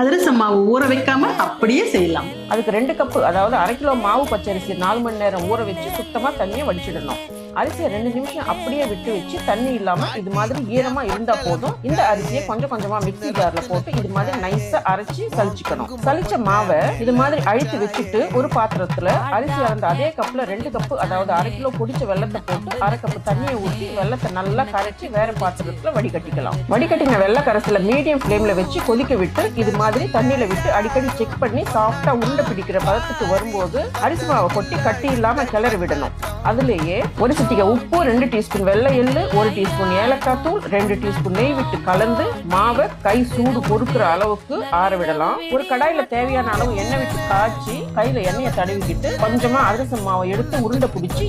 அதிரசம் மாவு ஊற வைக்காம அப்படியே செய்யலாம். அதுக்கு 2 கப்பு, அதாவது 1/2 கிலோ மாவு பச்சரிசி 4 மணி நேரம் ஊற வச்சு சுத்தமா தண்ணியை வடிச்சிடணும். அரிசியை 2 நிமிஷம் அப்படியே விட்டு வச்சு தண்ணி இல்லாம இது மாதிரி ஈரமா இருந்தா போதும். இந்த அரிசியை கொஞ்சம் கொஞ்சமா மிக்ஸி ஜார்ல போட்டு இது மாதிரி நைஸா அரைச்சி சலிச்சுக்கணும். சலிச்ச மாவை இது மாதிரி அழித்து வச்சுட்டு ஒரு பாத்திரத்துல அரிசி அளந்த அதே கப்ல 2 கப்பு, அதாவது 1/2 கிலோ பொடிச்ச வெள்ளத்தை போட்டு 1/2 கப்பு தண்ணியை ஊற்றி வெள்ளத்தை நல்லா கரைச்சி வேற பாத்திரத்துல வடிகட்டிக்கலாம். வடிகட்டின வெள்ளை கரைசல மீடியம் ஃப்ளேம்ல வச்சு கொதிக்க விட்டு இது மாதிரி தண்ணியில விட்டு அடிக்கடி செக் பண்ணி சாஃப்டா உருண்டை பிடிக்கிற பதத்துக்கு வரும்போது அரிசி மாவை கொட்டி கட்டி இல்லாம கிளறி விடணும். அதுலேயே ஒரு சிட்டிகை உப்பு, 2 டீஸ்பூன் வெள்ளை எள்ளு, 1 டீஸ்பூன் ஏலக்காய் தூள், 2 டீஸ்பூன் நெய் விட்டு கலந்து மாவை கை சூடு பொறுக்கிற அளவுக்கு ஆற விடலாம். ஒரு கடாயில தேவையான அளவு எண்ணெய் விட்டு காய்ச்சி கையில எண்ணெயை தடவிக்கிட்டு கொஞ்சமா அதிரசம் மாவை எடுத்து உருண்டை பிடிச்சி